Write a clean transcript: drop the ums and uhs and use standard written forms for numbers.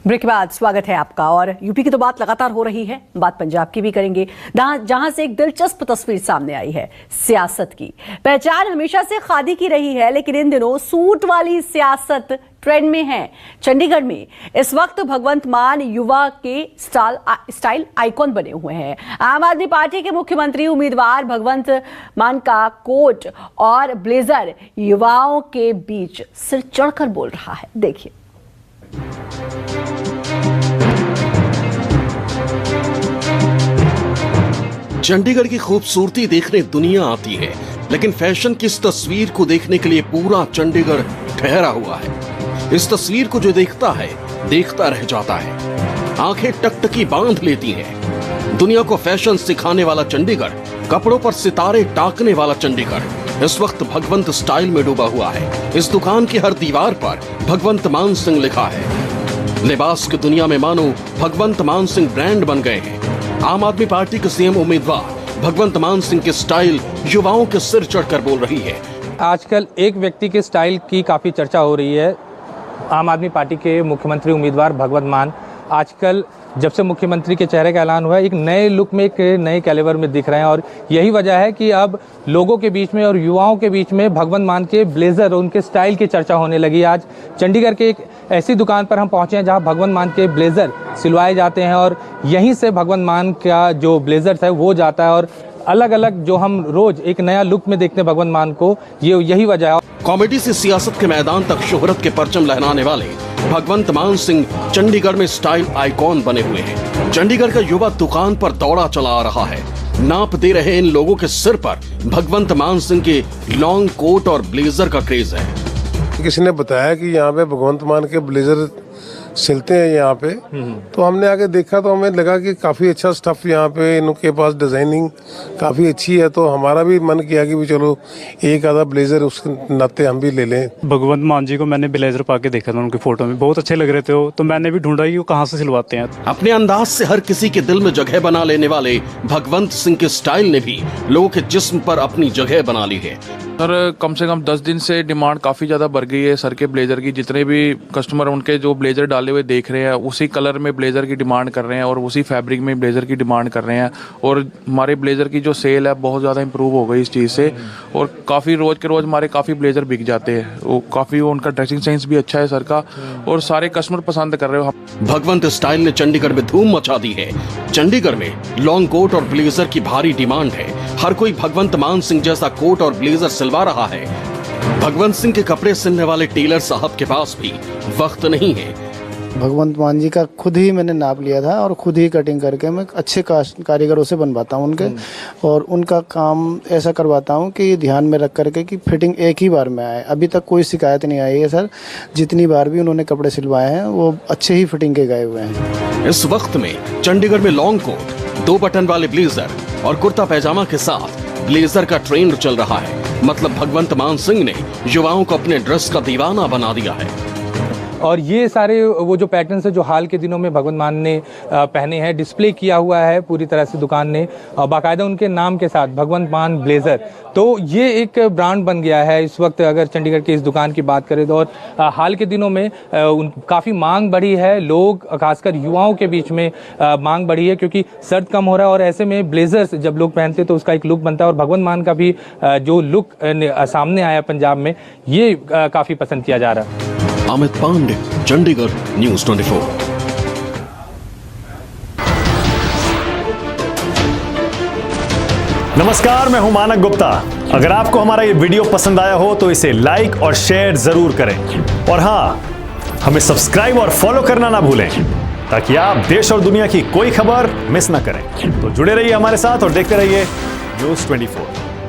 Break के बाद स्वागत है आपका। और यूपी की तो बात लगातार हो रही है, बात पंजाब की भी करेंगे, जहां से एक दिलचस्प तस्वीर सामने आई है सियासत की। पहचान हमेशा से खादी की रही है, लेकिन इन दिनों सूट वाली सियासत ट्रेंड में है। चंडीगढ़ में इस वक्त भगवंत मान युवा के स्टाइल आइकॉन बने हुए हैं। आम आदमी पार्टी के मुख्यमंत्री उम्मीदवार भगवंत मान का कोट और ब्लेजर युवाओं के बीच सिर चढ़कर बोल रहा है। देखिए। चंडीगढ़ की खूबसूरती देखने दुनिया आती है, लेकिन फैशन की इस तस्वीर को देखने के लिए पूरा चंडीगढ़ ठहरा हुआ है। इस तस्वीर को जो देखता है, देखता रह जाता है, आंखें टकटकी बांध लेती हैं। दुनिया को फैशन सिखाने वाला चंडीगढ़, कपड़ों पर सितारे टाकने वाला चंडीगढ़ इस वक्त भगवंत स्टाइल में डूबा हुआ है। इस दुकान की हर दीवार पर भगवंत मान सिंह लिखा है। लिबास की दुनिया में मानो भगवंत मान सिंह ब्रांड बन गए हैं। आम आदमी पार्टी के सीएम उम्मीदवार भगवंत मान सिंह की स्टाइल युवाओं के सिर चढ़कर बोल रही है। आजकल एक व्यक्ति के स्टाइल की काफ़ी चर्चा हो रही है। आम आदमी पार्टी के मुख्यमंत्री उम्मीदवार भगवंत मान आजकल जब से मुख्यमंत्री के चेहरे का ऐलान हुआ है, एक नए लुक में, एक नए कैलिबर में दिख रहे हैं। और यही वजह है कि अब लोगों के बीच में और युवाओं के बीच में भगवंत मान के ब्लेजर और उनके स्टाइल की चर्चा होने लगी। आज चंडीगढ़ के एक ऐसी दुकान पर हम पहुंचे हैं जहां भगवंत मान के ब्लेजर सिलवाए जाते हैं और यहीं से भगवंत मान का जो ब्लेजर है वो जाता है। और अलग अलग जो हम रोज एक नया लुक में देखते हैं भगवंत मान को, ये यही वजह है। कॉमेडी से सियासत के मैदान तक शोहरत के परचम लहराने वाले भगवंत मान सिंह चंडीगढ़ में स्टाइल आइकॉन बने हुए हैं। चंडीगढ़ का युवा दुकान पर दौड़ा चला आ रहा है। नाप दे रहे इन लोगों के सिर पर भगवंत मान सिंह के लॉन्ग कोट और ब्लेजर का क्रेज है। किसी ने बताया कि यहाँ पे भगवंत मान के ब्लेजर सिलते हैं यहाँ पे, तो हमने आके देखा तो हमें लगा कि काफ़ी अच्छा स्टफ यहाँ पे इनके पास डिज़ाइनिंग काफ़ी अच्छी है। तो हमारा भी मन किया कि भी चलो एक आधा ब्लेजर उसके नाते हम भी ले लें। भगवंत मान जी को मैंने ब्लेजर पा के देखा था, उनकी फोटो में बहुत अच्छे लग रहे थे वो, तो मैंने भी ढूंढा कि वो कहाँ से सिलवाते हैं। अपने अंदाज से हर किसी के दिल में जगह बना लेने वाले भगवंत सिंह के स्टाइल ने भी लोगों के जिस्म पर अपनी जगह बना ली है। सर कम से कम 10 दिन से डिमांड काफ़ी ज़्यादा बढ़ गई है सर के ब्लेजर की। जितने भी कस्टमर उनके जो ब्लेजर डाले हुए देख रहे हैं, उसी कलर में ब्लेजर की डिमांड कर रहे हैं और उसी फैब्रिक में ब्लेजर की डिमांड कर रहे हैं। और हमारे ब्लेजर की जो सेल है बहुत ज़्यादा इंप्रूव हो गई इस चीज़ से, और काफ़ी रोज़ के रोज़ हमारे काफ़ी ब्लेजर बिक जाते हैं। वो काफ़ी उनका ड्रेसिंग सेंस भी अच्छा है सर का, और सारे कस्टमर पसंद कर रहे हो। भगवंत स्टाइल ने चंडीगढ़ में धूम मचा दी है। चंडीगढ़ में लॉन्ग कोट और ब्लेजर की भारी डिमांड है। हर कोई भगवंत मान सिंह जैसा कोट और ब्लेजर सिलवा रहा है। भगवंत सिंह के कपड़े सिलने वाले टेलर साहब के पास भी वक्त नहीं है। भगवंत मान जी का खुद ही मैंने नाप लिया था और खुद ही कटिंग करके मैं अच्छे कारीगरों से बनवाता हूं उनके, और उनका काम ऐसा करवाता हूं कि ये ध्यान में रख करके कि फिटिंग एक ही बार में आए। अभी तक कोई शिकायत नहीं आई है सर। जितनी बार भी उन्होंने कपड़े सिलवाए हैं वो अच्छे ही फिटिंग के गए हुए हैं। इस वक्त में चंडीगढ़ में लॉन्ग कोट, 2 बटन वाले ब्लेजर और कुर्ता पैजामा के साथ ब्लेजर का ट्रेंड चल रहा है। मतलब भगवंत मान सिंह ने युवाओं को अपने ड्रेस का दीवाना बना दिया है। और ये सारे वो जो पैटर्न्स है जो हाल के दिनों में भगवंत मान ने पहने हैं, डिस्प्ले किया हुआ है पूरी तरह से दुकान ने बाकायदा उनके नाम के साथ, भगवंत मान ब्लेजर। तो ये एक ब्रांड बन गया है इस वक्त अगर चंडीगढ़ की इस दुकान की बात करें तो। और हाल के दिनों में काफ़ी मांग बढ़ी है, लोग खासकर युवाओं के बीच में मांग बढ़ी है, क्योंकि सर्द कम हो रहा है और ऐसे में ब्लेजर्स जब लोग पहनते हैं तो उसका एक लुक बनता है। और भगवंत मान का भी जो लुक सामने आया पंजाब में, ये काफ़ी पसंद किया जा रहा है। अमित पांडे, चंडीगढ़ न्यूज़ 24। नमस्कार, मैं हूं मानक गुप्ता। अगर आपको हमारा ये वीडियो पसंद आया हो तो इसे लाइक और शेयर जरूर करें, और हां, हमें सब्सक्राइब और फॉलो करना ना भूलें ताकि आप देश और दुनिया की कोई खबर मिस ना करें। तो जुड़े रहिए हमारे साथ और देखते रहिए न्यूज़ 24।